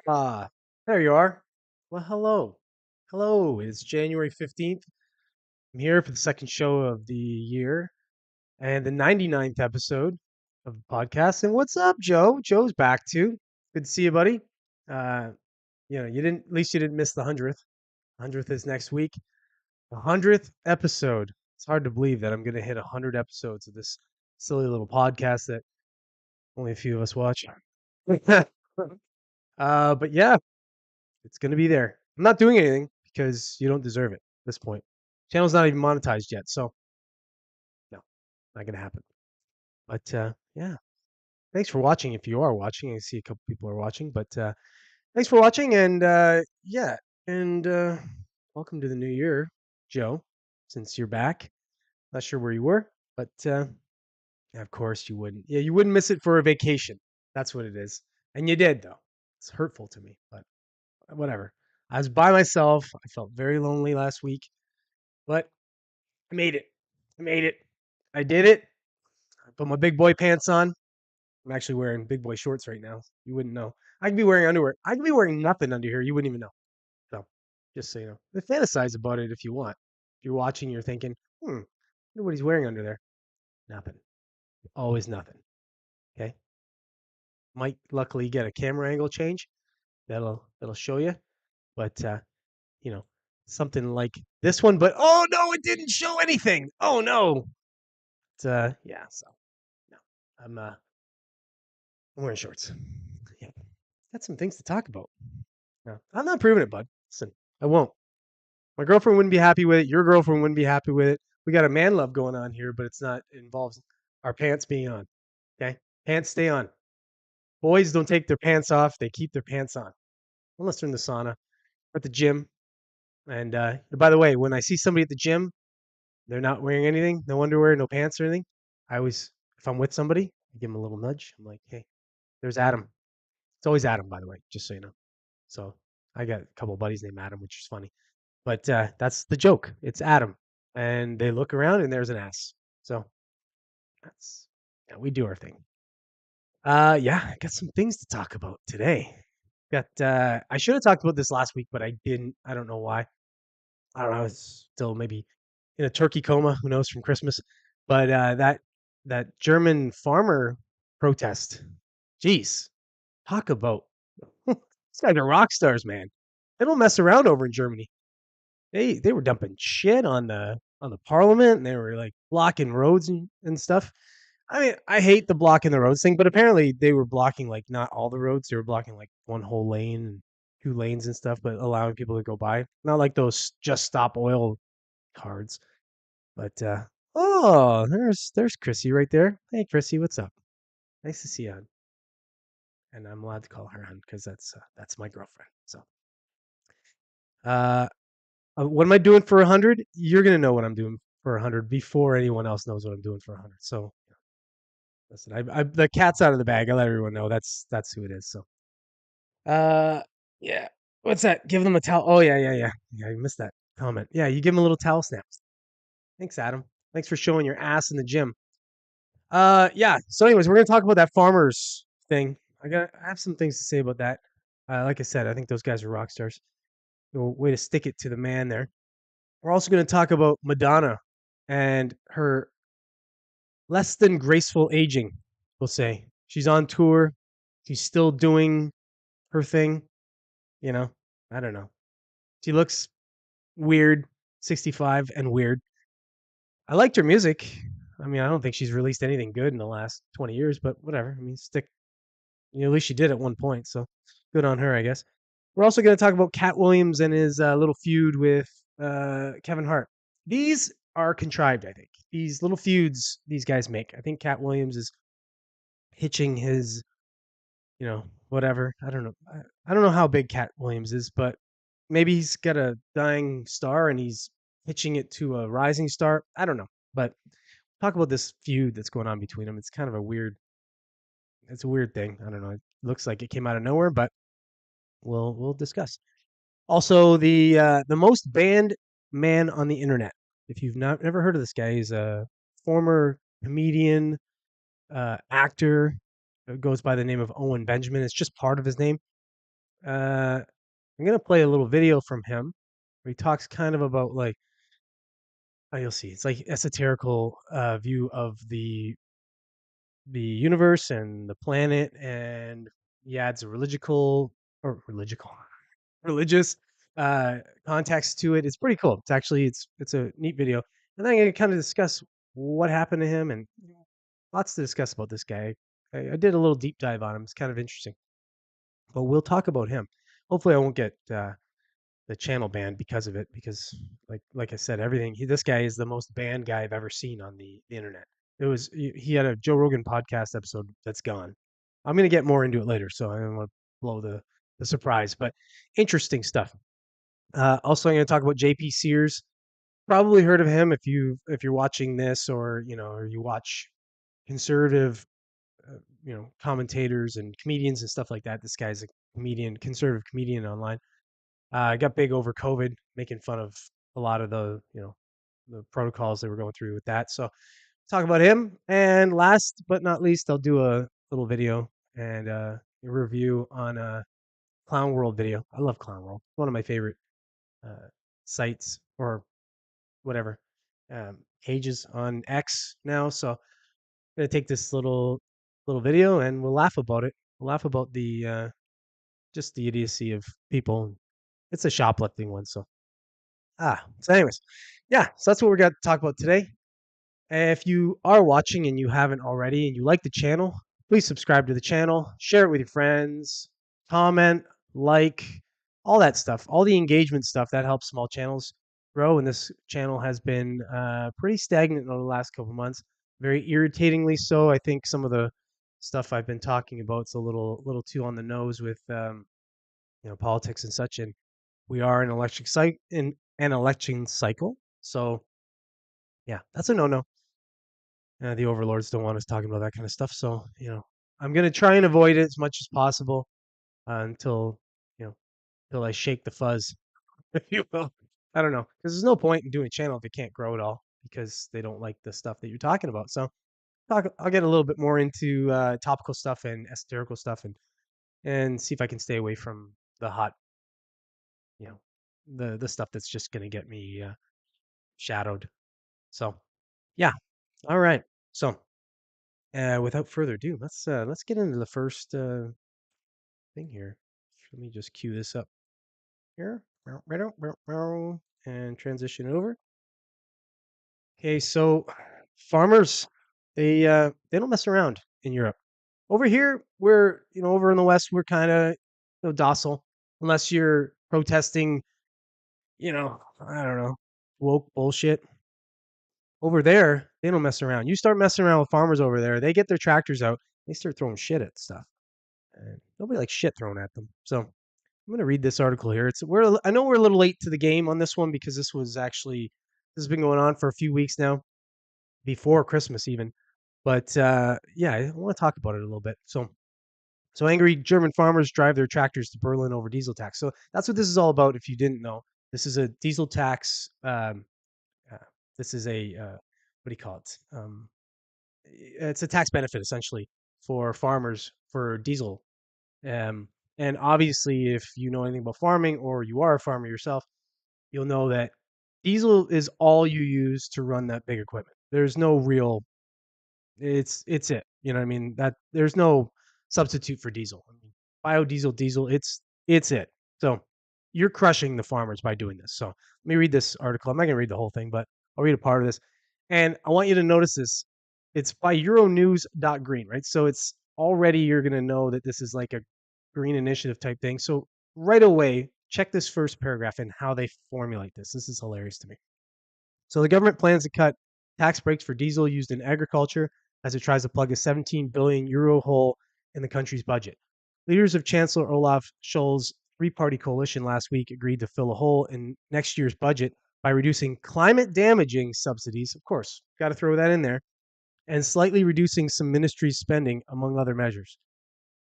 Ah, there you are. Well, hello. Hello. It's January 15th. I'm here for the second show of the year and the 99th episode of the podcast. And what's up, Joe? Joe's back too. Good to see you, buddy. Uh, you didn't, at least you didn't miss the 100th. 100th is next week. The 100th episode. It's hard to believe that I'm going to hit 100 episodes of this silly little podcast that only a few of us watch. But yeah, it's going to be there. I'm not doing anything because you don't deserve it at this point. Channel's not even monetized yet, so no, not going to happen. But yeah, thanks for watching. If you are watching, I see a couple people are watching, but thanks for watching. And yeah, and welcome to the new year, Joe. Since you're back, not sure where you were, but of course you wouldn't. Yeah, you wouldn't miss it for a vacation. That's what it is, and you did though. It's hurtful to me, but whatever. I was by myself. I felt very lonely last week, but I made it. I made it. I did it. I put my big boy pants on. I'm actually wearing big boy shorts right now. You wouldn't know. I could be wearing underwear. I could be wearing nothing under here. You wouldn't even know. So, just so you know, but fantasize about it if you want. If you're watching, you're thinking, wonder what he's wearing under there. Nothing. Always nothing. Okay. Might luckily get a camera angle change. That'll show you. But you know, something like this one. But oh no, it didn't show anything. Oh no. It's, yeah. So no, I'm wearing shorts. Yeah, got some things to talk about. No, I'm not proving it, bud. Listen, I won't. My girlfriend wouldn't be happy with it. Your girlfriend wouldn't be happy with it. We got a man love going on here, but it's not. It involves our pants being on. Okay, pants stay on. Boys don't take their pants off. They keep their pants on unless they're in the sauna or at the gym. And by the way, when I see somebody at the gym, they're not wearing anything, no underwear, no pants or anything. I always, if I'm with somebody, I give them a little nudge. I'm like, hey, there's Adam. It's always Adam, by the way, just so you know. So I got a couple of buddies named Adam, which is funny. But that's the joke. It's Adam. And they look around and there's an ass. So that's, yeah, we do our thing. Yeah, I got some things to talk about today. Got I should have talked about this last week, but I didn't. I don't know why. I don't know. It's still maybe in a turkey coma. Who knows from Christmas? But that German farmer protest. Jeez, talk about these guys are rock stars, man. They don't mess around over in Germany. They were dumping shit on the parliament, and they were like blocking roads and stuff. I mean, I hate the blocking the roads thing, but apparently they were blocking like not all the roads. They were blocking like one whole lane and two lanes and stuff, but allowing people to go by. Not like those just stop oil cards. But oh, there's Chrissy right there. Hey Chrissy, what's up? Nice to see you, hon. And I'm allowed to call her hon because that's my girlfriend. So uh what am I doing for 100? You're gonna know what I'm doing for 100 before anyone else knows what I'm doing for 100. So listen, the cat's out of the bag. I let everyone know that's who it is. So yeah. What's that? Give them a towel. Oh yeah. I missed that comment. Yeah, you give them a little towel snap. Thanks, Adam. Thanks for showing your ass in the gym. Yeah. So, anyways, we're gonna talk about that farmers thing. I have some things to say about that. Like I said, I think those guys are rock stars. No way to stick it to the man there. We're also gonna talk about Madonna and her less than graceful aging. We'll say she's on tour. She's still doing her thing. You know, I don't know. She looks weird, 65 and weird. I liked her music. I mean, I don't think she's released anything good in the last 20 years, but whatever. I mean, at least she did at one point, so good on her, I guess. We're also going to talk about Cat Williams and his little feud with Kevin Hart. These are contrived, I think. These little feuds these guys make. I think Cat Williams is hitching his, whatever. I don't know. I don't know how big Cat Williams is, but maybe he's got a dying star and he's pitching it to a rising star. I don't know, but talk about this feud that's going on between them. It's kind of it's a weird thing. I don't know. It looks like it came out of nowhere, but we'll discuss. Also, the most banned man on the internet. If you've never heard of this guy, he's a former comedian, actor. Goes by the name of Owen Benjamin. It's just part of his name. I'm gonna play a little video from him where he talks kind of about like you'll see it's like esoterical view of the universe and the planet, and he adds a religical religious uh context to it. It's pretty cool. It's a neat video. And then I'm gonna kind of discuss what happened to him, and lots to discuss about this guy. I did a little deep dive on him. It's kind of interesting, but we'll talk about him. Hopefully, I won't get the channel banned because of it. Because, like I said, this guy is the most banned guy I've ever seen on the internet. He had a Joe Rogan podcast episode that's gone. I'm gonna get more into it later, so I don't want to blow the surprise, but interesting stuff. Also, I'm going to talk about JP Sears. Probably heard of him if you're watching this, or or you watch conservative commentators and comedians and stuff like that. This guy's a conservative comedian online. Got big over COVID, making fun of a lot of the protocols they were going through with that. So talk about him. And last but not least, I'll do a little video and a review on a Clown World video. I love Clown World. One of my favorite uh, sites, or whatever, pages on X now. So I'm gonna take this little video and we'll laugh about it. We'll laugh about the just the idiocy of people. It's a shoplifting one, so so anyways, yeah, so that's what we're gonna talk about today. If you are watching and you haven't already and you like the channel, please subscribe to the channel, share it with your friends, comment, like, all that stuff, all the engagement stuff that helps small channels grow. And this channel has been pretty stagnant over the last couple months, very irritatingly so. I think some of the stuff I've been talking about is a little too on the nose with politics and such. And we are in an election cycle, so yeah, that's a no-no. The overlords don't want us talking about that kind of stuff. So, I'm going to try and avoid it as much as possible until, you know, until I shake the fuzz, if you will. I don't know. Because there's no point in doing a channel if it can't grow at all because they don't like the stuff that you're talking about. So I'll get a little bit more into topical stuff and esoterical stuff, and see if I can stay away from the hot, you know, the stuff that's just going to get me shadowed. So, yeah. All right. So, without further ado, let's get into the first thing here. Let me just cue this up here and transition over. Okay, so farmers, they don't mess around in Europe. Over here, we're over in the West, we're kind of docile, unless you're protesting, I don't know, woke bullshit. Over there, they don't mess around. You start messing around with farmers over there, they get their tractors out, they start throwing shit at stuff. And nobody likes shit thrown at them. So I'm going to read this article here. I know we're a little late to the game on this one because this has been going on for a few weeks now, before Christmas even. But yeah, I want to talk about it a little bit. So angry German farmers drive their tractors to Berlin over diesel tax. So that's what this is all about. If you didn't know, this is a diesel tax. Uh, this is a what do you call it? It's a tax benefit essentially for farmers for diesel. Um, and obviously, if you know anything about farming or you are a farmer yourself, you'll know that diesel is all you use to run that big equipment. There's no real it's it. You know what I mean? That there's no substitute for diesel. I mean, biodiesel, diesel, it's it. So you're crushing the farmers by doing this. So let me read this article. I'm not gonna read the whole thing, but I'll read a part of this. And I want you to notice this. It's by Euronews.green, right? So it's already you're gonna know that this is like a green initiative type thing. So right away, check this first paragraph and how they formulate this. This is hilarious to me. So the government plans to cut tax breaks for diesel used in agriculture as it tries to plug a 17 billion euro hole in the country's budget. Leaders of Chancellor Olaf Scholz's three-party coalition last week agreed to fill a hole in next year's budget by reducing climate-damaging subsidies, of course, got to throw that in there, and slightly reducing some ministries' spending, among other measures.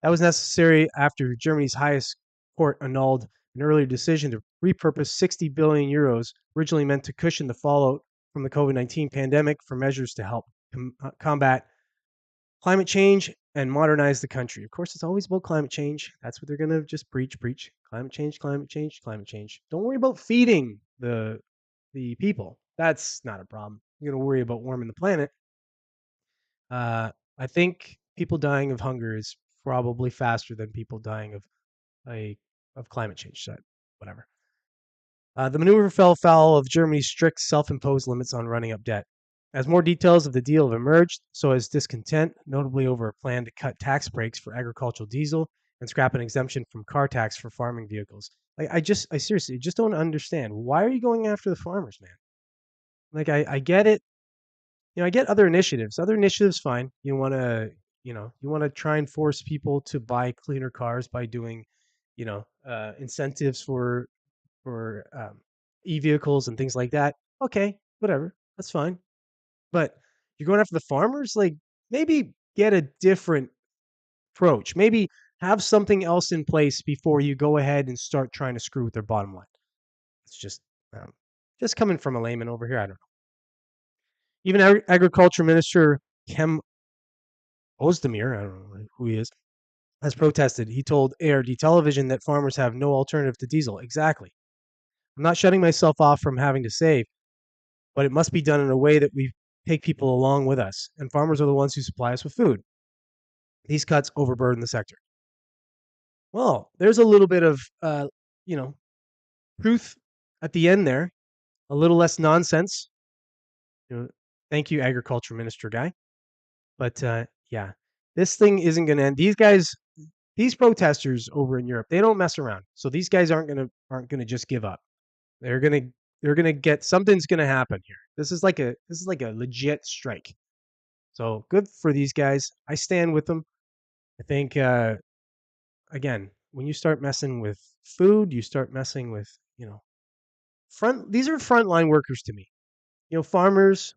That was necessary after Germany's highest court annulled an earlier decision to repurpose 60 billion euros originally meant to cushion the fallout from the COVID-19 pandemic for measures to help combat climate change and modernize the country. Of course, it's always about climate change. That's what they're going to just preach. Climate change, climate change, climate change. Don't worry about feeding the people. That's not a problem. You're going to worry about warming the planet. I think people dying of hunger is probably faster than people dying a of climate change. So whatever. The maneuver fell foul of Germany's strict self-imposed limits on running up debt. As more details of the deal have emerged, so has discontent, notably over a plan to cut tax breaks for agricultural diesel and scrap an exemption from car tax for farming vehicles. Like I seriously just don't understand. Why are you going after the farmers, man? Like I get it. I get other initiatives. Other initiatives, fine. You want to try and force people to buy cleaner cars by doing, incentives for e-vehicles and things like that. Okay, whatever, that's fine. But you're going after the farmers. Like maybe get a different approach. Maybe have something else in place before you go ahead and start trying to screw with their bottom line. It's um, just coming from a layman over here. I don't know. Even Agriculture Minister Kem Ozdemir, I don't know who he is, has protested. He told ARD television that farmers have no alternative to diesel. Exactly. I'm not shutting myself off from having to save, but it must be done in a way that we take people along with us. And farmers are the ones who supply us with food. These cuts overburden the sector. Well, there's a little bit of, you know, truth at the end there. A little less nonsense. Thank you, Agriculture Minister guy. But yeah, this thing isn't going to end. These protesters over in Europe, they don't mess around. So these guys aren't gonna just give up. They're gonna they're gonna get something's gonna happen here. This is like a legit strike. So good for these guys. I stand with them. I think again, when you start messing with food, you start messing with these are frontline workers to me. Farmers,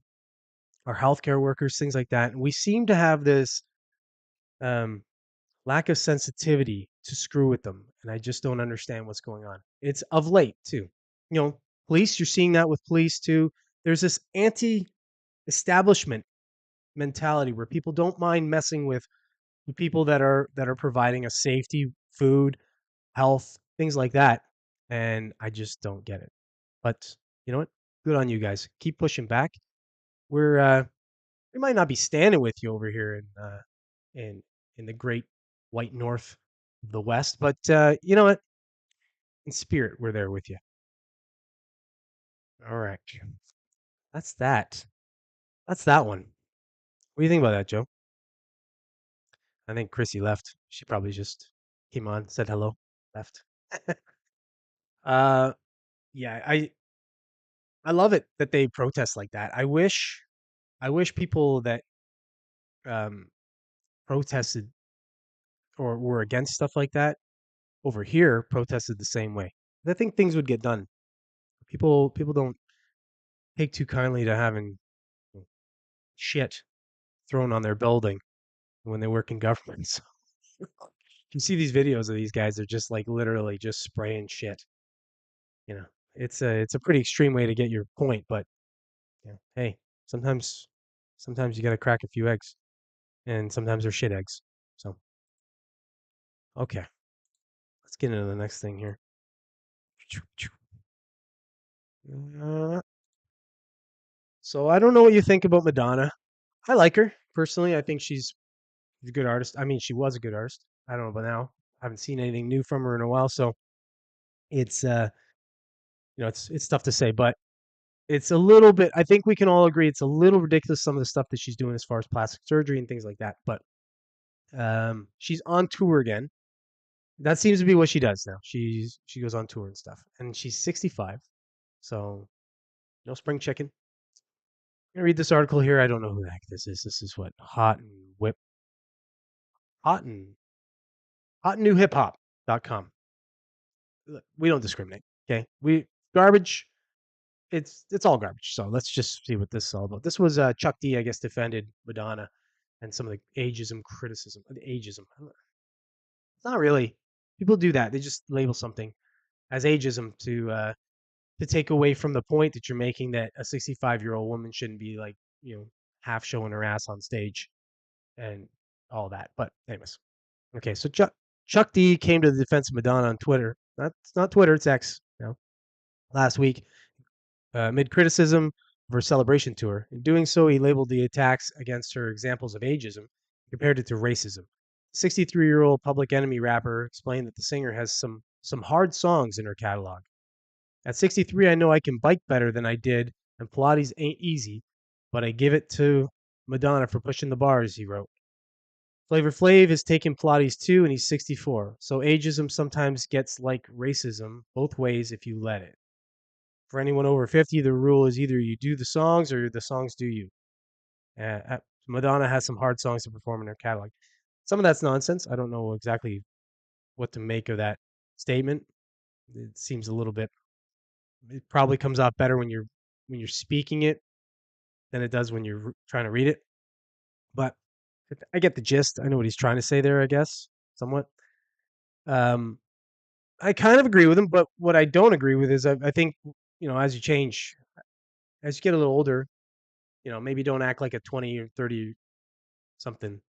our healthcare workers, things like that. And we seem to have this um, lack of sensitivity to screw with them, and I just don't understand what's going on. It's of late too. Police. You're seeing that with police too. There's this anti-establishment mentality where people don't mind messing with the people that are providing a safety, food, health, things like that, and I just don't get it. But you know what? Good on you guys. Keep pushing back. We might not be standing with you over here in in the great white north of the west, but you know what? In spirit, we're there with you. All right, that's that. That's that one. What do you think about that, Joe? I think Chrissy left. She probably just came on, said hello, left. uh, yeah, I love it that they protest like that. I wish people that um protested or were against stuff like that over here protested the same way. I think things would get done. People don't take too kindly to having shit thrown on their building when they work in government. So you see these videos of these guys, they're just like literally just spraying shit. You know, it's a pretty extreme way to get your point, but hey, sometimes you got to crack a few eggs, and sometimes they're shit eggs. So okay, let's get into the next thing here. Uh, so I don't know what you think about Madonna. I like her personally. I think she's a good artist. I mean, she was a good artist. I don't know about now. I haven't seen anything new from her in a while, so it's it's tough to say, but it's a little bit. I think we can all agree it's a little ridiculous some of the stuff that she's doing as far as plastic surgery and things like that. But she's on tour again. That seems to be what she does now. She goes on tour and stuff, and she's 65, so no spring chicken. I'm gonna read this article here. I don't know who the heck this is. This is what hot and hotandnewhiphop.com. We don't discriminate. Okay, we garbage. It's all garbage. So let's just see what this is all about. This was Chuck D, I guess, defended Madonna and some of the ageism criticism. The ageism. It's not really. People do that. They just label something as ageism to take away from the point that you're making that a 65-year-old woman shouldn't be like half showing her ass on stage. And all that. But anyways, okay. So Chuck D came to the defense of Madonna on Twitter. It's not Twitter, it's X now. Last week, amid criticism of her celebration tour. In doing so, he labeled the attacks against her examples of ageism, compared it to racism. 63-year-old Public Enemy rapper explained that the singer has some hard songs in her catalog. At 63, I know I can bike better than I did, and Pilates ain't easy, but I give it to Madonna for pushing the bars, he wrote. Flavor Flav has taken Pilates too, and he's 64. So ageism sometimes gets like racism both ways if you let it. For anyone over 50, the rule is either you do the songs or the songs do you. Madonna has some hard songs to perform in her catalog. Some of that's nonsense. I don't know exactly what to make of that statement. It seems a little bit. It probably comes off better when you're speaking it than it does when you're trying to read it. But I get the gist. I know what he's trying to say there. I guess somewhat. Um, I kind of agree with him, but what I don't agree with is I think as you change, as you get a little older, maybe don't act like a 20 or 30 something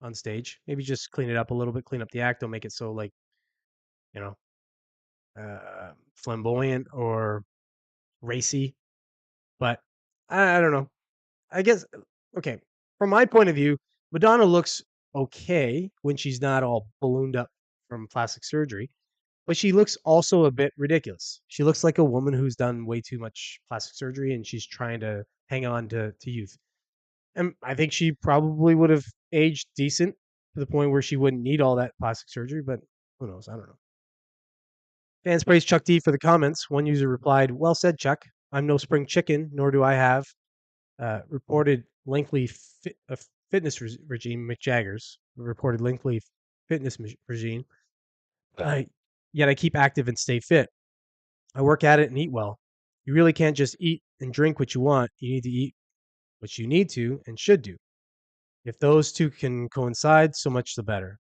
on stage. Maybe just clean it up a little bit, clean up the act. Don't make it so like you know flamboyant or racy. But I don't know. I guess okay. From my point of view, Madonna looks okay when she's not all ballooned up from plastic surgery, but she looks also a bit ridiculous. She looks like a woman who's done way too much plastic surgery and she's trying to hang on to youth. And I think she probably would have aged decent to the point where she wouldn't need all that plastic surgery, but who knows? I don't know. Fans praised Chuck D for the comments. One user replied, "Well said, Chuck. I'm no spring chicken, nor do I have reported lengthy fitness regime. Mick Jagger's reported lengthy fitness regime. Uh, Yet I keep active and stay fit. I work at it and eat well. You really can't just eat and drink what you want. You need to eat what you need to and should do. If those two can coincide, so much the better."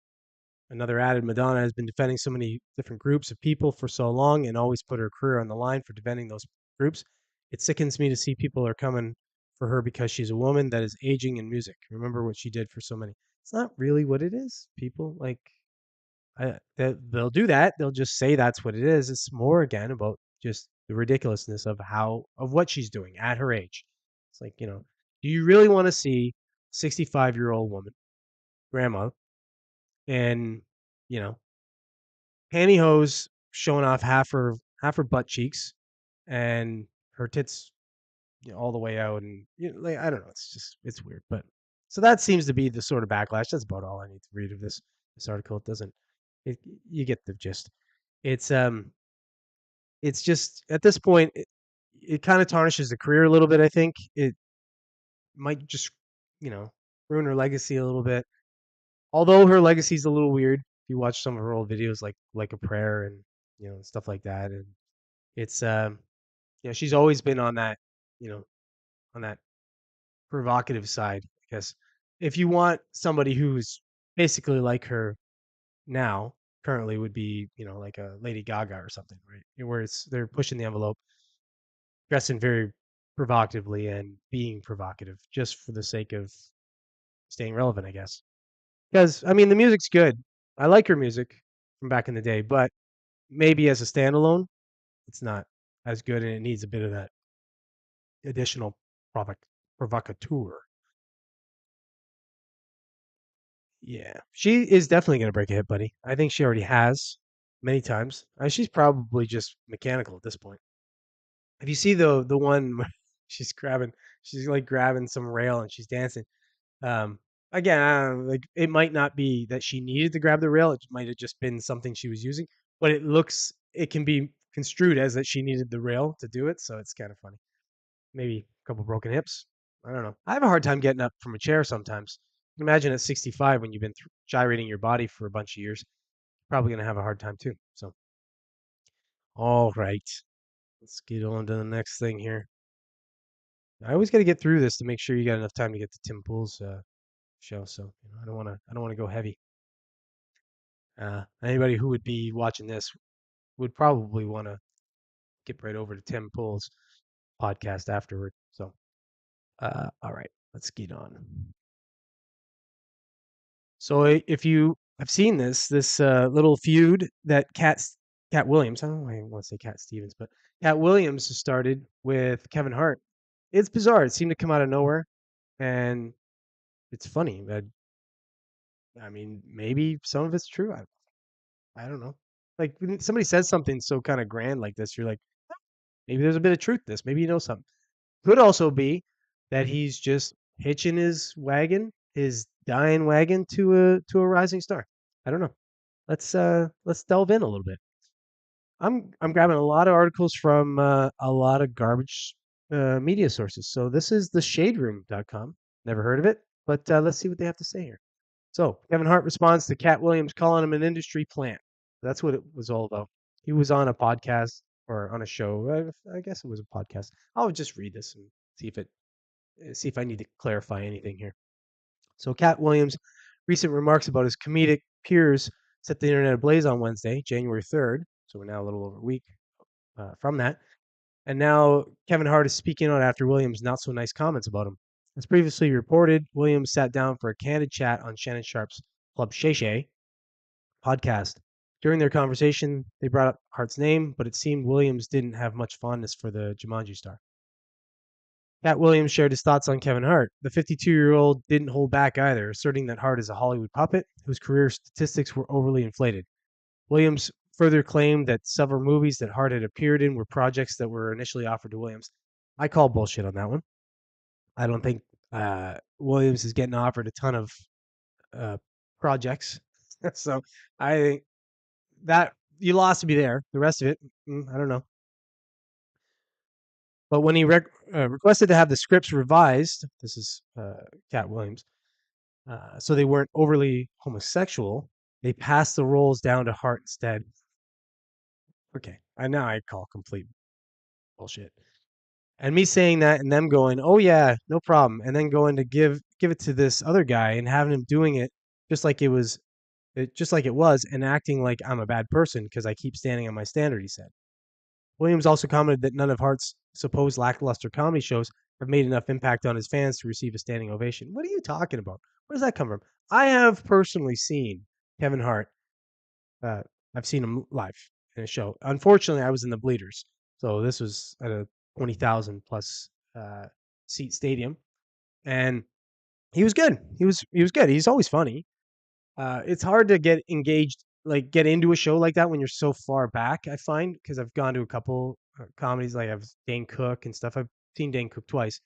Another added, "Madonna has been defending so many different groups of people for so long and always put her career on the line for defending those groups. It sickens me to see people are coming for her because she's a woman that is aging in music. Remember what she did for so many." It's not really what it is, people. Like, they'll do that. They'll just say that's what it is. It's more, again, about just the ridiculousness of what she's doing at her age. It's like, do you really want to see 65-year-old woman, grandma, and, you know, pantyhose showing off half her butt cheeks and her tits all the way out, and like I don't know, it's weird, but so that seems to be the sort of backlash. That's about all I need to read of this article. It doesn't it, you get the gist. It's it's just at this point it kind of tarnishes the career a little bit. I think it might just you know ruin her legacy a little bit. Although her legacy's a little weird. If you watch some of her old videos like a prayer and stuff like that, and it's she's always been on that you know on that provocative side, I guess. If you want somebody who's basically like her now, currently would be like a Lady Gaga or something, right? Where they're pushing the envelope, dressing very provocatively and being provocative just for the sake of staying relevant, I guess. Because I mean, the music's good. I like her music from back in the day, but maybe as a standalone, it's not as good, and it needs a bit of that additional provoc provocateur. Yeah, she is definitely gonna break a hit, buddy. I think she already has many times. She's probably just mechanical at this point. If you see the one where she's like grabbing some rail and she's dancing. Um, Again, I don't know, like it might not be that she needed to grab the rail. It might have just been something she was using, but it can be construed as that she needed the rail to do it. So it's kind of funny. Maybe a couple broken hips. I don't know. I have a hard time getting up from a chair sometimes. Imagine at 65 when you've been gyrating your body for a bunch of years, probably going to have a hard time too. So, all right, let's get on to the next thing here. I always got to get through this to make sure you got enough time to get to Tim Pool's show. So I don't want to go heavy. Anybody who would be watching this would probably want to get right over to Tim Pool's podcast afterward. So, all right, let's get on. So if you have seen this little feud that Cat Williams, I don't know why I want to say Cat Stevens, but Cat Williams started with Kevin Hart. It's bizarre. It seemed to come out of nowhere, and it's funny. I mean, maybe some of it's true. I don't know. Like when somebody says something so kind of grand like this, you're like, maybe there's a bit of truth to this. Maybe you know something. Could also be that he's just hitching his wagon, his dying wagon to a rising star. I don't know. Let's delve in a little bit. I'm grabbing a lot of articles from a lot of garbage media sources. So this is the shaderoom.com. Never heard of it, but let's see what they have to say here. So Kevin Hart responds to Cat Williams calling him an industry plant. That's what it was all about. He was on a podcast or on a show. I guess it was a podcast. I'll just read this and see if I need to clarify anything here. So Cat Williams' recent remarks about his comedic peers set the internet ablaze on Wednesday, January 3rd. So we're now a little over a week from that. And now Kevin Hart is speaking out after Williams' not so nice comments about him. As previously reported, Williams sat down for a candid chat on Shannon Sharp's Club Shay Shay podcast. During their conversation, they brought up Hart's name, but it seemed Williams didn't have much fondness for the Jumanji star. Cat Williams shared his thoughts on Kevin Hart. The 52-year-old didn't hold back either, asserting that Hart is a Hollywood puppet whose career statistics were overly inflated. Williams further claimed that several movies that Hart had appeared in were projects that were initially offered to Williams. I call bullshit on that one. I don't think Williams is getting offered a ton of uh, projects. So I think that you lost to be there. The rest of it, I don't know. But when he requested to have the scripts revised, this is Cat Williams, so they weren't overly homosexual, they passed the roles down to Hart instead. Okay, and now I call complete bullshit. And me saying that and them going, "Oh yeah, no problem," and then going to give it to this other guy and having him doing it just like just like it was, and acting like I'm a bad person because I keep standing on my standard. He said. Williams also commented that none of Hart's supposed lackluster comedy shows have made enough impact on his fans to receive a standing ovation. What are you talking about? Where does that come from? I have personally seen Kevin Hart. Uh, I've seen him live in a show. Unfortunately, I was in the bleeders, so this was at a 20,000 plus seat stadium, and he was good. He was good. He's always funny. It's hard to get engaged, like get into a show like that when you're so far back. I find because I've gone to a couple comedies, like I've Dane Cook and stuff. I've seen Dane Cook twice.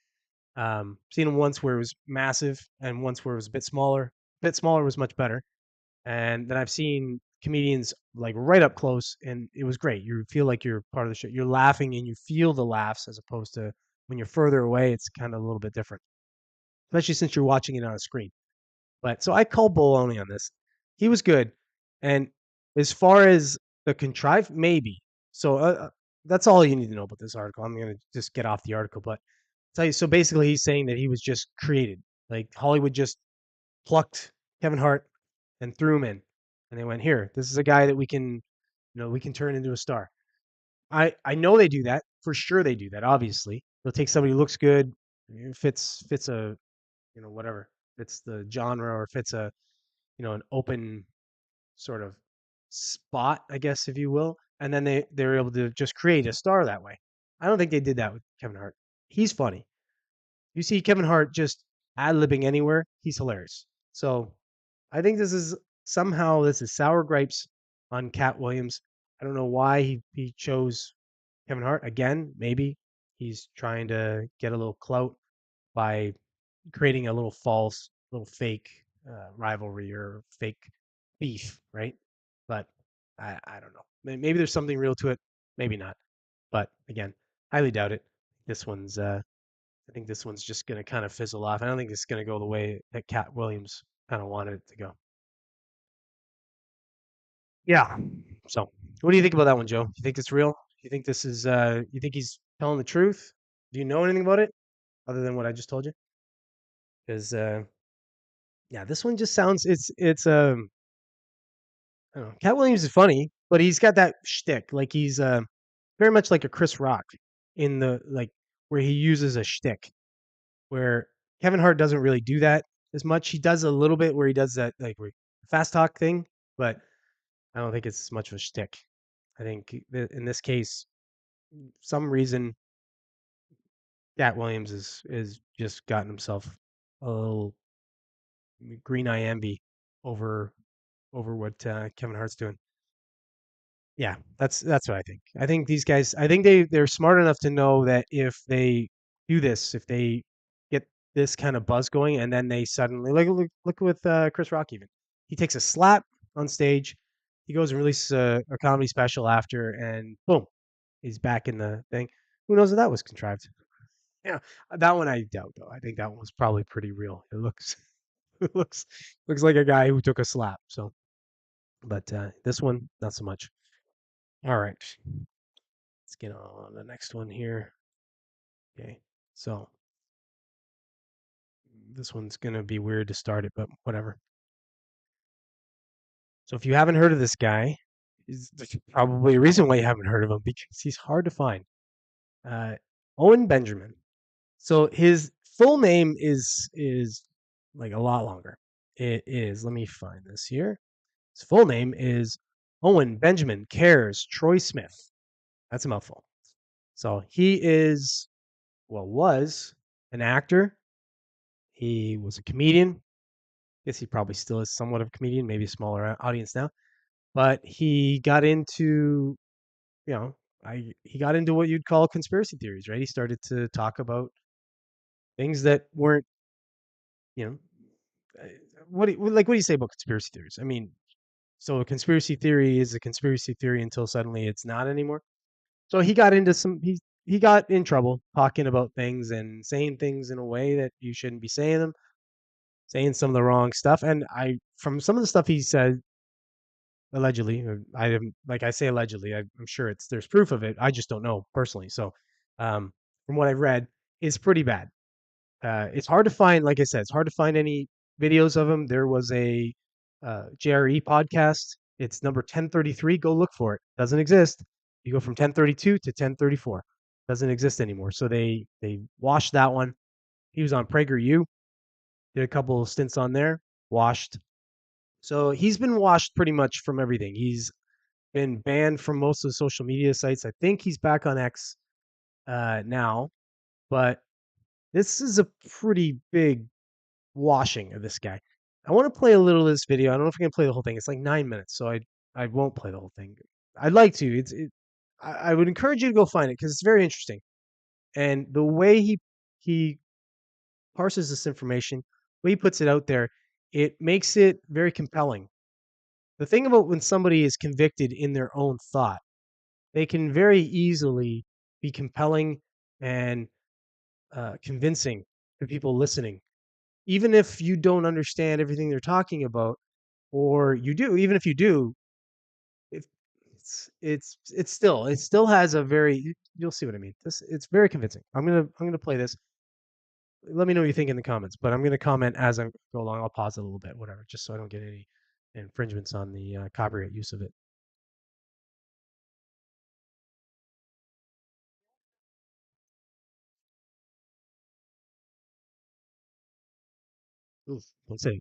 Seen him once where it was massive, and once where it was a bit smaller. A bit smaller was much better. And then I've seen comedians like right up close, and it was great. You feel like you're part of the show. You're laughing, and you feel the laughs as opposed to when you're further away. It's kind of a little bit different, especially since you're watching it on a screen. But so I call baloney on this. He was good, and as far as the contrived, maybe. So that's all you need to know about this article. I'm gonna just get off the article, but tell you. So basically, he's saying that he was just created. Like Hollywood just plucked Kevin Hart and threw him in, and they went here. This is a guy that we can turn into a star. I know they do that for sure. They do that. Obviously, they'll take somebody who looks good, fits a whatever fits the genre or fits a an open sort of spot, I guess, if you will. And then they're able to just create a star that way. I don't think they did that with Kevin Hart. He's funny. You see Kevin Hart just ad libbing anywhere, he's hilarious. So I think this is sour grapes on Cat Williams. I don't know why he chose Kevin Hart again. Maybe he's trying to get a little clout by creating a little false, little fake rivalry or fake beef, right? But I don't know. Maybe there's something real to it. Maybe not. But again, highly doubt it. This one's I think this one's just going to kind of fizzle off. I don't think it's going to go the way that Cat Williams kind of wanted it to go. Yeah. So, what do you think about that one, Joe? You think it's real? You think this is you think he's telling the truth? Do you know anything about it other than what I just told you? Because yeah, this one just sounds it's I don't know. Cat Williams is funny, but he's got that shtick. Like he's very much like a Chris Rock in the like where he uses a shtick. Where Kevin Hart doesn't really do that. as much. He does a little bit where he does that like fast talk thing, but I don't think it's as much of a shtick. I think in this case, some reason Cat Williams is just gotten himself a little green eye envy over what Kevin Hart's doing. Yeah, that's what I think. I think these guys. I think they're smart enough to know that if they do this, if they get this kind of buzz going, and then they suddenly like look with Chris Rock even. He takes a slap on stage. He goes and releases a comedy special after, and boom, he's back in the thing. Who knows if that was contrived? Yeah, that one I doubt though. I think that one was probably pretty real. It looks it looks like a guy who took a slap. So, but this one not so much. All right, let's get on the next one here. Okay, so this one's gonna be weird to start it, but whatever. So if you haven't heard of this guy, there's probably a reason why you haven't heard of him because he's hard to find. Uh, Owen Benjamin. So his full name is like a lot longer. It is. Let me find this here. His full name is Owen Benjamin Cares Troy Smith. That's a mouthful. So he is, well, was an actor. He was a comedian. I guess he probably still is somewhat of a comedian, maybe a smaller audience now. But he got into, you know, he got into what you'd call conspiracy theories, right? He started to talk about things that weren't, you know, uh, what do you say about conspiracy theories? I mean, so a conspiracy theory is a conspiracy theory until suddenly it's not anymore. So he got into he got in trouble talking about things and saying things in a way that you shouldn't be saying them, saying some of the wrong stuff. And I from some of the stuff he said allegedly, I am like I say allegedly, I'm sure it's there's proof of it. I just don't know personally. So from what I've read, it's pretty bad. It's hard to find, like I said, it's hard to find any videos of him. There was a JRE podcast. It's number 1033. Go look for it. Doesn't exist. You go from 1032 to 1034. Doesn't exist anymore. So they washed that one. He was on PragerU. Did a couple of stints on there. Washed. So he's been washed pretty much from everything. He's been banned from most of the social media sites. I think he's back on X now, but this is a pretty big washing of this guy. I want to play a little of this video. I don't know if I can play the whole thing. It's like 9 minutes, so I won't play the whole thing. I'd like to. I would encourage you to go find it because it's very interesting. And the way he parses this information, the way he puts it out there, it makes it very compelling. The thing about when somebody is convicted in their own thought, they can very easily be compelling and convincing to people listening, even if you don't understand everything they're talking about, or you do. Even if you do, it, it still has a very. You'll see what I mean. This it's very convincing. I'm gonna play this. Let me know what you think in the comments, but I'm gonna comment as I go along. I'll pause it a little bit, whatever, just so I don't get any infringements on the copyright use of it. Oof, let's see.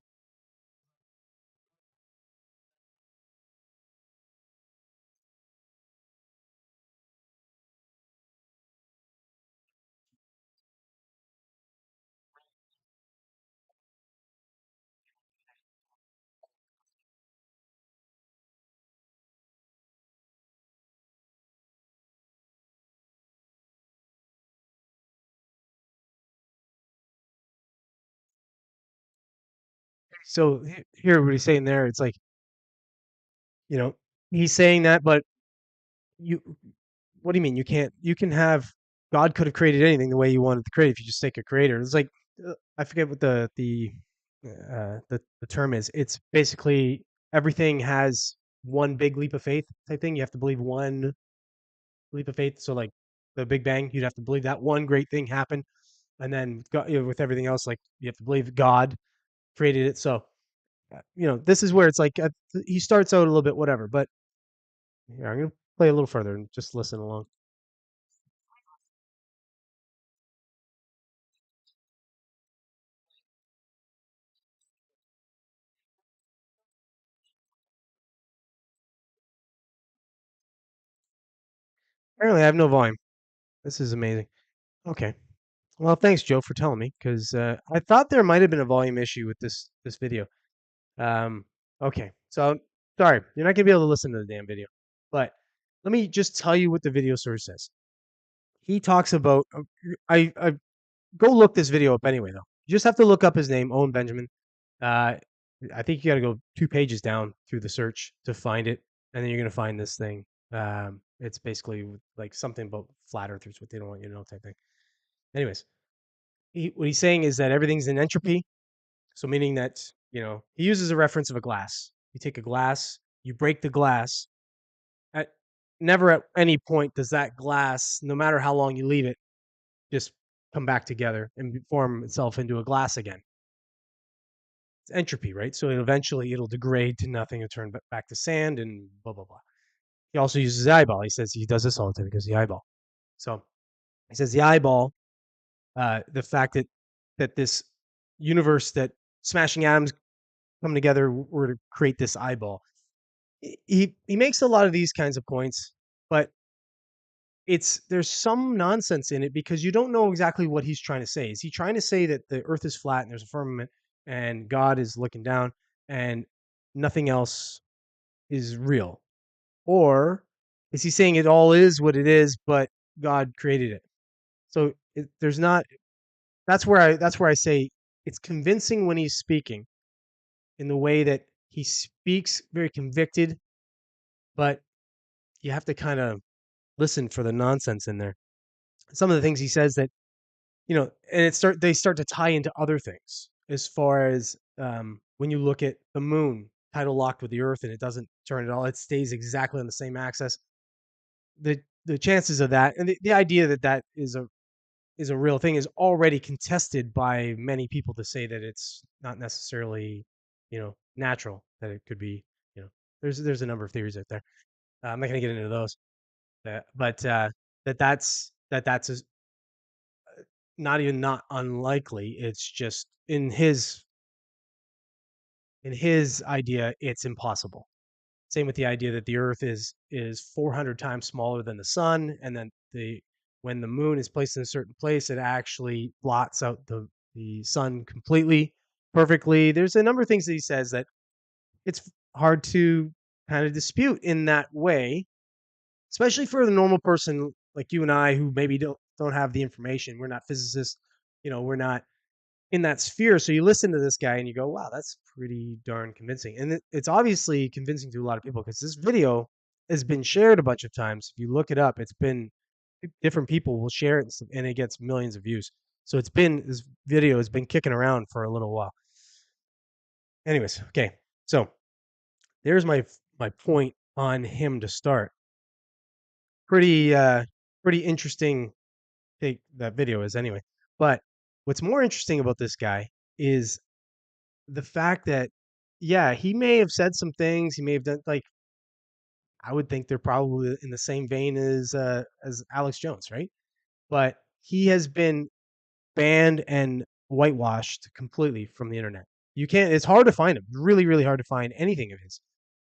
So here, what he's saying there, it's like you know he's saying that, but you what do you mean you can't? You can have God could have created anything the way you wanted to create if you just take a creator. It's like I forget what the term is. It's basically everything has one big leap of faith type thing. You have to believe one leap of faith. So like the Big Bang, you'd have to believe that one great thing happened, and then with everything else, like you have to believe God created it. So this is where it's like he starts out a little bit whatever, but yeah, I'm gonna play a little further and just listen along. Apparently, I have no volume. This is amazing. Okay. Well, thanks, Joe, for telling me, because I thought there might have been a volume issue with this video. Um, okay. So sorry, you're not gonna be able to listen to the damn video. But let me just tell you what the video source says. He talks about. I go look this video up anyway, though. You just have to look up his name, Owen Benjamin. Uh, I think you got to go 2 pages down through the search to find it, and then you're gonna find this thing. It's basically like something about flat earthers, what they don't want you to know type thing. Anyways, what he's saying is that everything's in entropy. So meaning that, he uses a reference of a glass. You take a glass, you break the glass. At never at any point does that glass, no matter how long you leave it, just come back together and form itself into a glass again. It's entropy, right? So eventually it'll degrade to nothing and turn back to sand and blah blah blah. He also uses the eyeball. He says he does this all the time because the eyeball. So he says the eyeball, the fact that this universe that smashing atoms come together were to create this eyeball. He makes a lot of these kinds of points, but there's some nonsense in it because you don't know exactly what he's trying to say. Is he trying to say that the earth is flat and there's a firmament and God is looking down and nothing else is real? Or is he saying it all is what it is, but God created it? So there's not. That's where I say it's convincing when he's speaking in the way that he speaks very convicted, but you have to kind of listen for the nonsense in there. Some of the things he says that, and they start to tie into other things as far as when you look at the moon tidal locked with the earth and it doesn't turn at all, it stays exactly on the same axis. The chances of that, and the idea that that is a real thing, is already contested by many people to say that it's not necessarily, natural, that it could be, there's a number of theories out there. I'm not going to get into those. But that's not even not unlikely. It's just in his idea, it's impossible. Same with the idea that the Earth is 400 times smaller than the sun, and then when the moon is placed in a certain place, it actually blots out the sun completely, perfectly. There's a number of things that he says that it's hard to kind of dispute in that way, especially for the normal person like you and I who maybe don't have the information. We're not physicists, we're not in that sphere. So you listen to this guy and you go, "Wow, that's pretty darn convincing." And it's obviously convincing to a lot of people because this video has been shared a bunch of times. If you look it up, it's been different people will share it and it gets millions of views. So this video has been kicking around for a little while. Anyways, okay. So there's my point on him to start. Pretty interesting take that video is anyway. But what's more interesting about this guy is the fact that, yeah, he may have said some things. He may have done, like, I would think they're probably in the same vein as Alex Jones, right? But he has been banned and whitewashed completely from the internet. You can't. It's hard to find him. Really, really hard to find anything of his.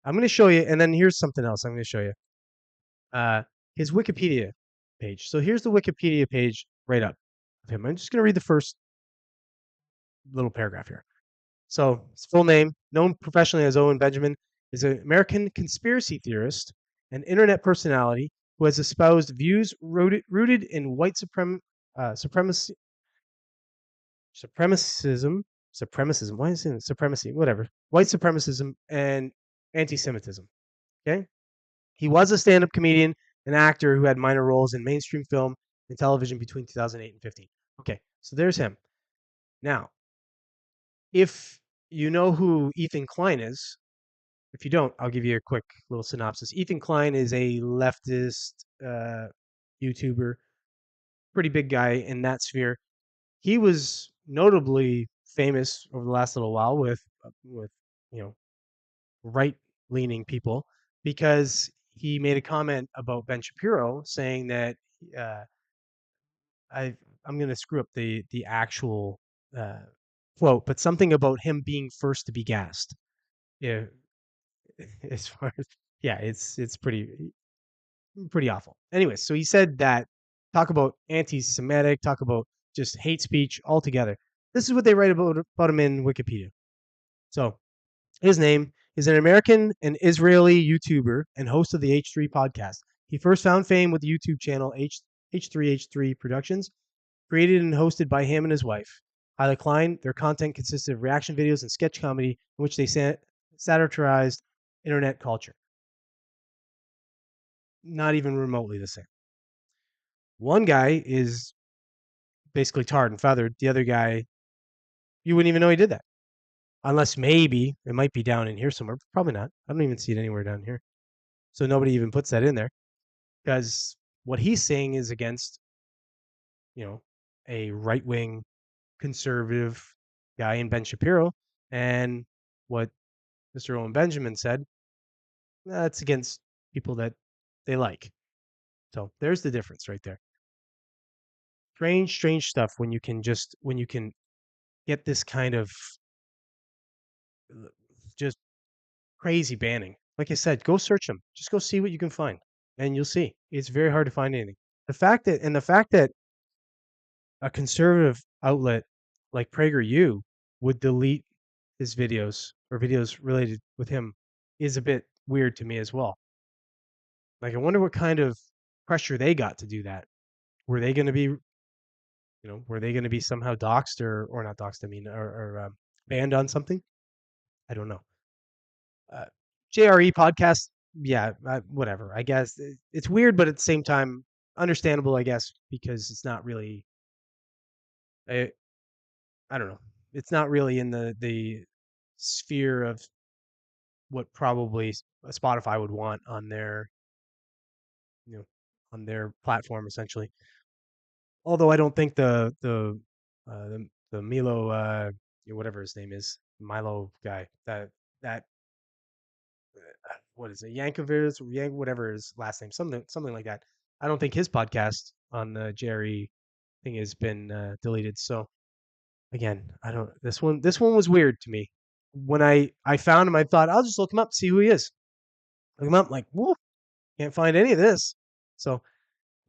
I'm going to show you, and then here's something else. I'm going to show you uh, his Wikipedia page. So here's the Wikipedia page right up of him. I'm just going to read the first little paragraph here. So his full name, known professionally as Owen Benjamin, is an American conspiracy theorist and internet personality who has espoused views rooted in white supremacy, supremacism. Why is it supremacy? Whatever. White supremacism and anti-Semitism. Okay. He was a stand-up comedian, an actor who had minor roles in mainstream film and television between 2008 and 15. Okay, so there's him. Now, if you know who Ethan Klein is, if you don't, I'll give you a quick little synopsis. Ethan Klein is a leftist YouTuber, pretty big guy in that sphere. He was notably famous over the last little while with right leaning people because he made a comment about Ben Shapiro saying that uh, I'm going to screw up the actual uh, quote, but something about him being first to be gassed. Yeah, as far as, yeah, it's pretty. pretty awful. Anyways, so he said that talk about anti-Semitic, talk about just hate speech altogether. This is what they write about him in Wikipedia. So his name is an American and Israeli YouTuber and host of the H3 podcast. He first found fame with the YouTube channel H3H3 Productions, created and hosted by him and his wife. Highly Klein, their content consisted of reaction videos and sketch comedy in which they satirized internet culture. Not even remotely the same. One guy is basically tarred and feathered. The other guy, you wouldn't even know he did that. Unless maybe it might be down in here somewhere. Probably not. I don't even see it anywhere down here. So nobody even puts that in there because what he's saying is against, you know, a right wing conservative guy in Ben Shapiro. And what Mr. Owen Benjamin said, that's against people that they like. So there's the difference right there. Strange stuff when you can get this kind of just crazy banning. Like I said, go search them. Just go see what you can find, and you'll see it's very hard to find anything. The fact that a conservative outlet like PragerU would delete his videos or videos related with him is a bit weird to me as well. Like, I wonder what kind of pressure they got to do that. Were they going to be, were they going to be somehow doxxed or not doxxed? I mean, or banned on something? I don't know. uh, JRE podcast, yeah, whatever. I guess it's weird, but at the same time, understandable. I guess because it's not really. I, I don't know. It's not really in the sphere of what probably Spotify would want on their you know on their platform essentially. Although I don't think the Milo whatever his name is, Milo guy, that what is it, Yankovic, whatever his last name, something like that. I don't think his podcast on the Jerry thing has been deleted. So again, I don't. This one was weird to me. When I found him, I thought I'll just look him up, see who he is. Look him up, like, whoa, can't find any of this. So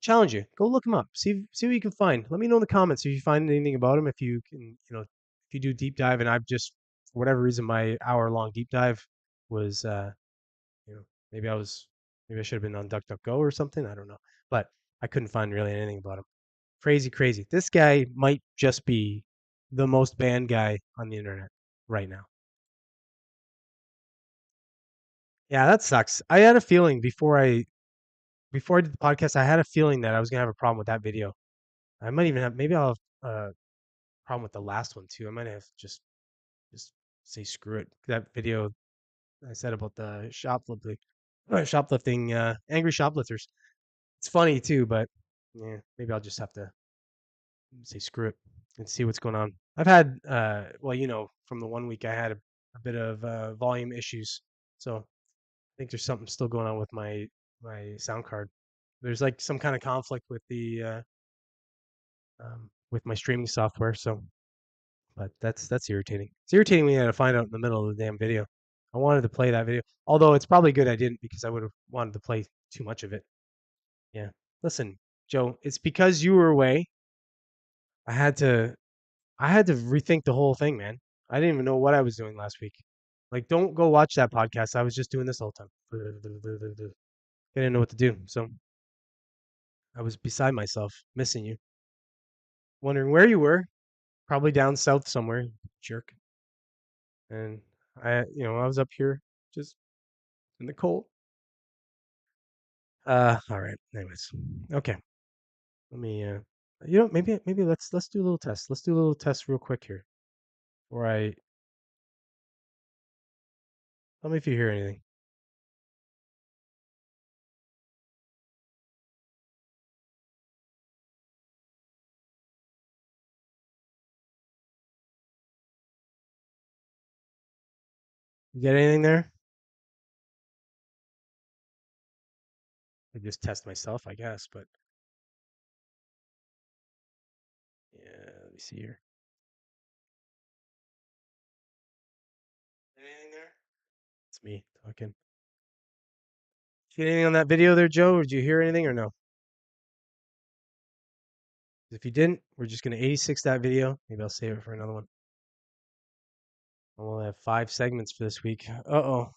challenge you, go look him up, see what you can find. Let me know in the comments if you find anything about him. If you can, if you do deep dive, and I've just for whatever reason my hour-long deep dive was you know, maybe maybe I should have been on DuckDuckGo or something. I don't know, but I couldn't find really anything about him. Crazy. This guy might just be the most banned guy on the internet right now. Yeah, that sucks. I had a feeling before I did the podcast, I had a feeling that I was gonna have a problem with that video. I might even have maybe I'll have a problem with the last one too. I might have just say screw it. That video I said about the shoplifting, angry shoplifters. It's funny too, but yeah, maybe I'll just have to say screw it and see what's going on. I've had, well, from the one week I had a bit of volume issues, so I think there's something still going on with my sound card. There's like some kind of conflict with the with my streaming software, so but that's irritating. It's irritating when you had to find out in the middle of the damn video. I wanted to play that video, although it's probably good I didn't because I would have wanted to play too much of it. Yeah. Listen, Joe, it's because you were away. I had to I had to rethink the whole thing, man. I didn't even know what I was doing last week. Like, don't go watch that podcast. I was just doing this all the time. I didn't know what to do. So I was beside myself, missing you, wondering where you were. Probably down south somewhere, jerk. And I was up here just in the cold. All right. Anyways, okay. Let me. Maybe let's do a little test. Let's do a little test real quick here. Where I tell me if you hear anything. You get anything there? I just test myself, I guess. But yeah, let me see here. Anything there? It's me talking. See anything on that video there, Joe? Or did you hear anything or no? If you didn't, we're just gonna 86 that video. Maybe I'll save it for another one. I'll only have 5 segments for this week. Uh-oh.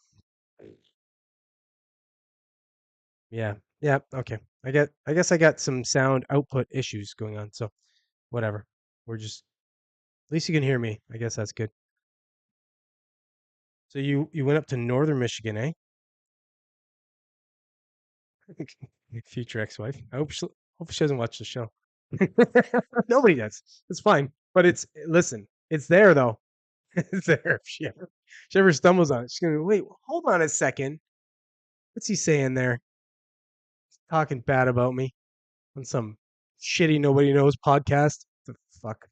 Yeah. Yeah. Okay. I guess I got some sound output issues going on. So whatever. We're just at least you can hear me. I guess that's good. So you went up to northern Michigan, eh? Future ex-wife. Hope she doesn't watch the show. Nobody does. It's fine. But it's listen. It's there though. It's there. If she ever stumbles on it, she's gonna wait. Hold on a second. What's he saying there? Talking bad about me on some shitty nobody knows podcast. The fuck.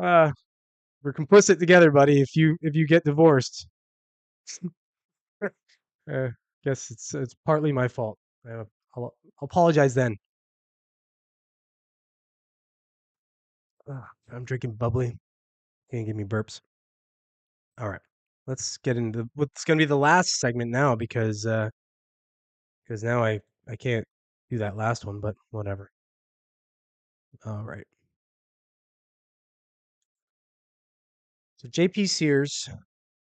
uh, we're complicit together, buddy. If you get divorced, uh, guess it's partly my fault. I'll apologize then. I'm drinking bubbly. Can't give me burps. All right, let's get into what's going to be the last segment now because now I can't do that last one, but whatever. All right. So JP Sears,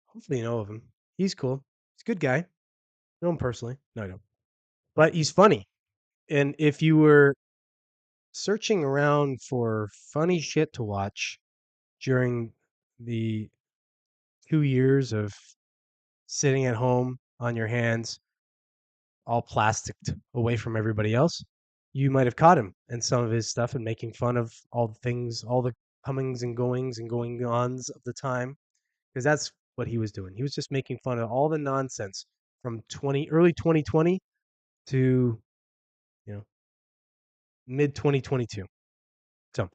hopefully you know of him. He's cool. He's a good guy. Know him personally. No, I don't. But he's funny. And if you were searching around for funny shit to watch during the 2 years of sitting at home on your hands, all plasticked away from everybody else, you might have caught him in some of his stuff and making fun of all the things, all the comings and goings and going ons of the time, because that's what he was doing. He was just making fun of all the nonsense from early 2020 to you know mid 2022. So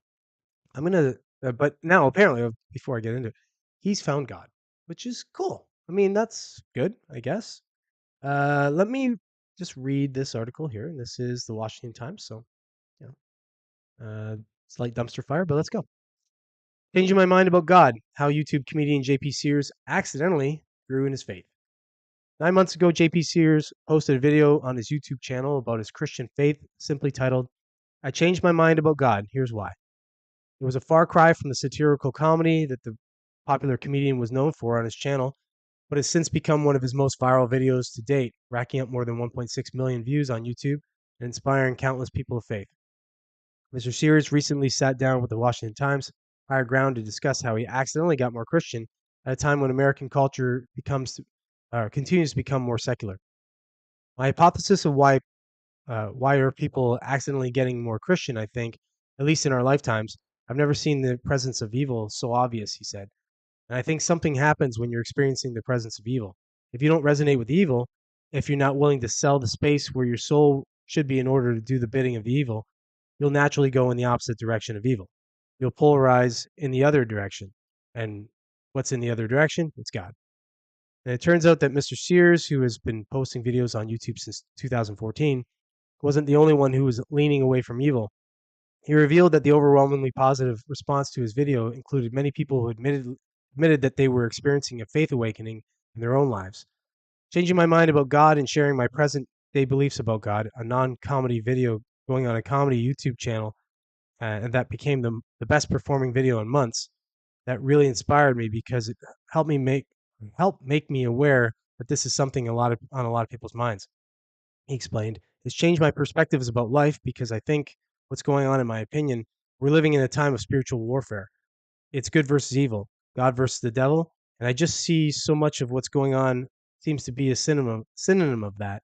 I'm gonna, but now apparently, before I get into it, he's found God, which is cool. I mean, that's good, I guess. Let me just read this article here, and this is the Washington Times. So, you slight dumpster fire, but let's go. Changing my mind about God: how YouTube comedian JP Sears accidentally grew in his faith. 9 months ago, JP Sears posted a video on his YouTube channel about his Christian faith, simply titled, "I changed my mind about God. Here's why." It was a far cry from the satirical comedy that the popular comedian was known for on his channel, but has since become one of his most viral videos to date, racking up more than 1.6 million views on YouTube and inspiring countless people of faith. Mr. Sears recently sat down with the Washington Times Higher Ground to discuss how he accidentally got more Christian at a time when American culture continues to become more secular. My hypothesis of why are people accidentally getting more Christian, I think, at least in our lifetimes. I've never seen the presence of evil so obvious, he said. And I think something happens when you're experiencing the presence of evil. If you don't resonate with evil, if you're not willing to sell the space where your soul should be in order to do the bidding of the evil, you'll naturally go in the opposite direction of evil. You'll polarize in the other direction. And what's in the other direction? It's God. And it turns out that Mr. Sears, who has been posting videos on YouTube since 2014, wasn't the only one who was leaning away from evil. He revealed that the overwhelmingly positive response to his video included many people who admitted that they were experiencing a faith awakening in their own lives. Changing my mind about God and sharing my present day beliefs about God, a non-comedy video going on a comedy YouTube channel, and that became the best performing video in months. That really inspired me because it helped make me aware that this is something on a lot of people's minds. He explained, "It's changed my perspectives about life because I think what's going on, in my opinion, we're living in a time of spiritual warfare. It's good versus evil, God versus the devil, and I just see so much of what's going on seems to be a synonym of that.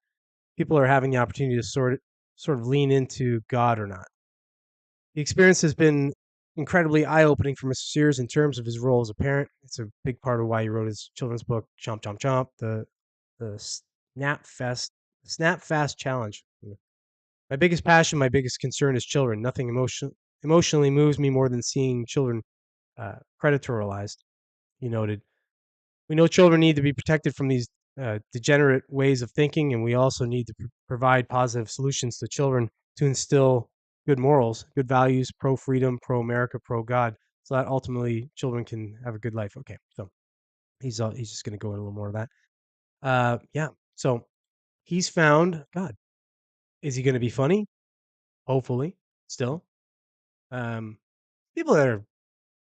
People are having the opportunity to sort of lean into God or not." The experience has been incredibly eye-opening for Mr. Sears in terms of his role as a parent. It's a big part of why he wrote his children's book, Chomp Chomp Chomp, the Snap Fast Challenge. My biggest passion, my biggest concern is children. Nothing emotionally moves me more than seeing children predatorialized, he noted. We know children need to be protected from these degenerate ways of thinking, and we also need to provide positive solutions to children to instill good morals, good values, pro freedom, pro America, pro God, so that ultimately children can have a good life. Okay, so he's just going to go into a little more of that. Yeah. So he's found God. Is he going to be funny? Hopefully, still. Um, people that are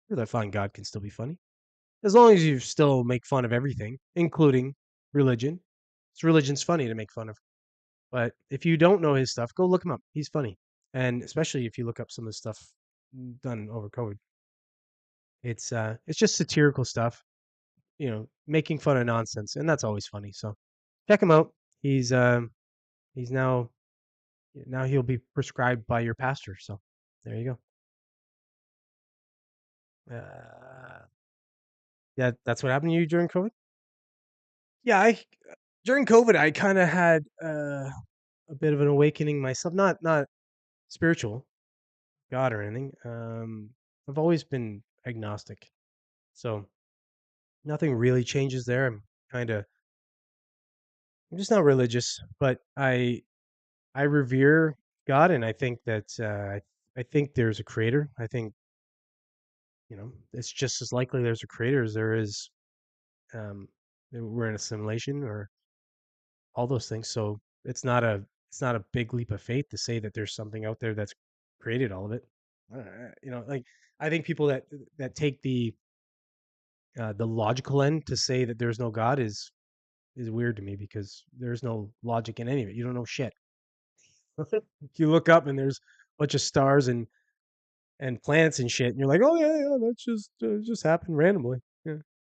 people that find God can still be funny as long as you still make fun of everything, including religion. It's religion's funny to make fun of. But if you don't know his stuff, go look him up. He's funny, and especially if you look up some of the stuff done over COVID, it's just satirical stuff. Making fun of nonsense, and that's always funny. So check him out. He's um, he's now he'll be prescribed by your pastor. So there you go. Yeah, that's what happened to you during COVID. Yeah, I during COVID I kind of had a bit of an awakening myself. Not spiritual, God or anything. I've always been agnostic, so nothing really changes there. I'm just not religious, but I revere God, and I think that I think there's a creator. I think it's just as likely there's a creator as there is um, we're in a simulation or all those things. So it's not a big leap of faith to say that there's something out there that's created all of it. Like I think people that take the logical end to say that there's no God is weird to me because there's no logic in any of it. You don't know shit. You look up and there's a bunch of stars and planets and shit, and you're like, oh yeah, that's just happened randomly. Yeah,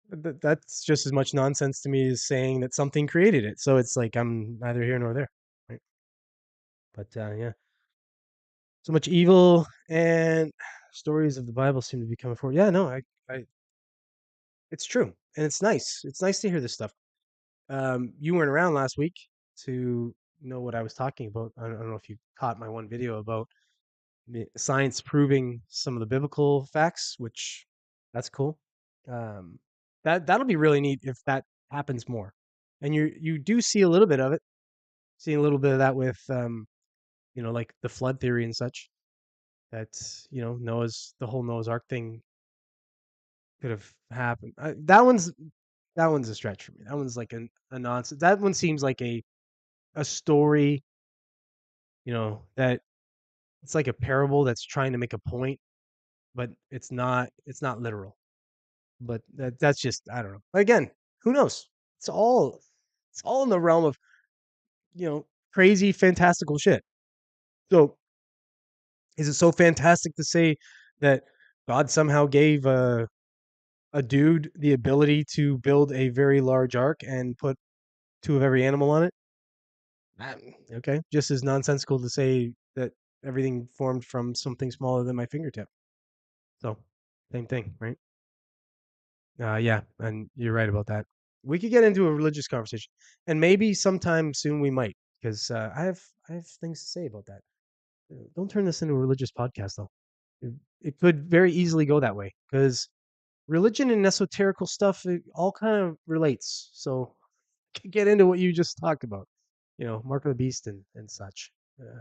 that's just as much nonsense to me as saying that something created it. So it's like I'm neither here nor there, right? But yeah, so much evil and stories of the Bible seem to be coming forward. Yeah, no, I it's true and it's nice. It's nice to hear this stuff. You weren't around last week to know what I was talking about. I don't know if you caught my one video about science proving some of the biblical facts, which that's cool. Um, that'll be really neat if that happens more. And you do see a little bit of it, seeing a little bit of that with like the flood theory and such. That the whole Noah's Ark thing could have happened. That one's a stretch for me. That one's like a nonsense. That one seems like a story, that it's like a parable that's trying to make a point, but it's not literal. But that's just I don't know. Again, who knows? It's all it's all in the realm of crazy fantastical shit. So is it so fantastic to say that God somehow gave a dude the ability to build a very large ark and put two of every animal on it? Okay, just as nonsensical to say that everything formed from something smaller than my fingertip. So same thing, right? Yeah, and you're right about that. We could get into a religious conversation, and maybe sometime soon we might, because I have things to say about that. Don't turn this into a religious podcast, though. It could very easily go that way, because religion and esoterical stuff it all kind of relates. So get into what you just talked about. Mark of the Beast and such.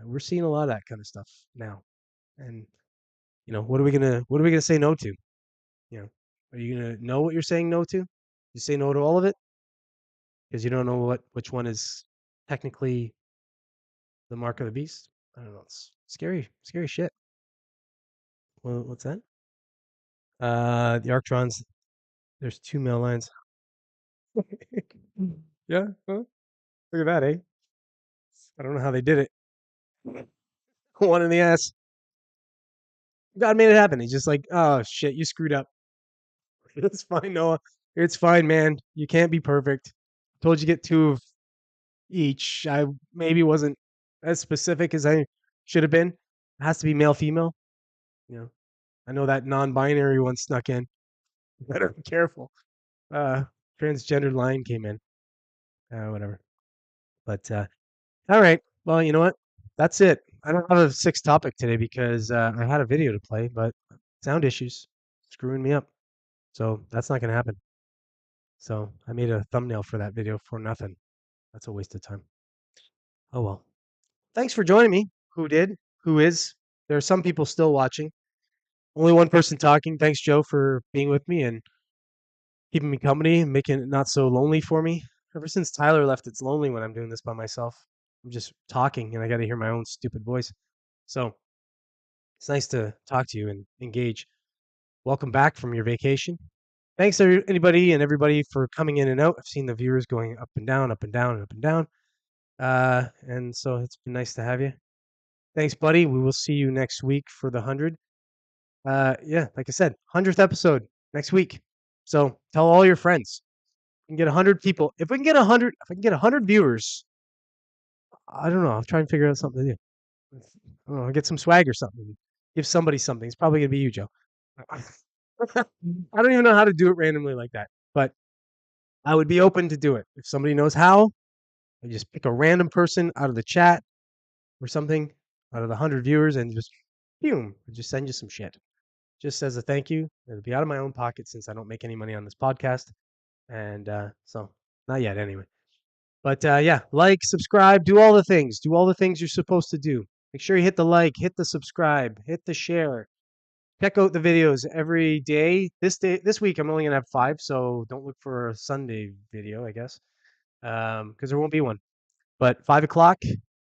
We're seeing a lot of that kind of stuff now, and what are we gonna say no to? You know, are you gonna know what you're saying no to? You say no to all of it because you don't know which one is technically the mark of the beast. I don't know. It's scary, scary shit. What's that? The Arctrons. There's two male lines. Yeah, huh? Look at that, eh? I don't know how they did it. One in the ass. God made it happen. He's just like, oh shit, you screwed up. It's fine, Noah. It's fine, man. You can't be perfect. Told you get two of each. I maybe wasn't as specific as I should have been. It has to be male female. You know, I know that non-binary one snuck in. Better be careful. Uh, Transgendered line came in. Whatever. But all right. Well, you know what? That's it. I don't have a sixth topic today because I had a video to play, but sound issues screwing me up. So that's not going to happen. So I made a thumbnail for that video for nothing. That's a waste of time. Oh well. Thanks for joining me. Who did? Who is? There are some people still watching. Only one person talking. Thanks, Joe, for being with me and keeping me company and making it not so lonely for me. Ever since Tyler left, it's lonely when I'm doing this by myself. I'm just talking and I got to hear my own stupid voice. So it's nice to talk to you and engage. Welcome back from your vacation. Thanks to anybody and everybody for coming in and out. I've seen the viewers going up and down, up and down, and up and down. And so it's been nice to have you. Thanks, buddy. We will see you next week for the 100. Yeah, like I said, 100th episode next week. So tell all your friends. We can get 100 people. If we can get 100, if I can get 100 viewers, I don't know. I'll try and figure out something to do. I don't know, get some swag or something. Give somebody something. It's probably gonna be you, Joe. I don't even know how to do it randomly like that, but I would be open to do it. If somebody knows how, I just pick a random person out of the chat or something, out of the 100 viewers, and just boom, just send you some shit. Just as a thank you. It'll be out of my own pocket since I don't make any money on this podcast. And so, not yet anyway. But yeah, like, subscribe, do all the things. Do all the things you're supposed to do. Make sure you hit the like, hit the subscribe, hit the share. Check out the videos every day. This week, I'm only gonna have 5, so don't look for a Sunday video, I guess, because there won't be one. But 5 o'clock,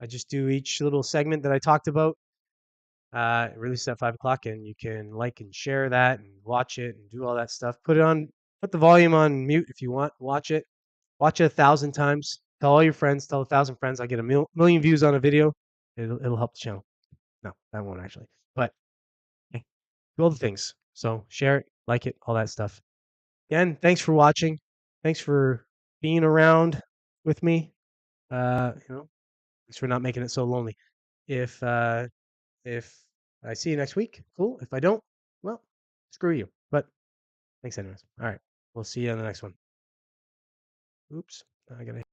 I just do each little segment that I talked about. Release at 5 o'clock, and you can like and share that, and watch it, and do all that stuff. Put the volume on mute if you want. Watch it 1,000 times. Tell all your friends. Tell 1,000 friends. I get a million views on a video. It'll help the channel. No, that won't actually. But do all the things. So share it, like it, all that stuff. Again, thanks for watching. Thanks for being around with me. Thanks for not making it so lonely. If I see you next week, cool. If I don't, well, screw you. But thanks anyways. All right, we'll see you on the next one. Oops, I gotta.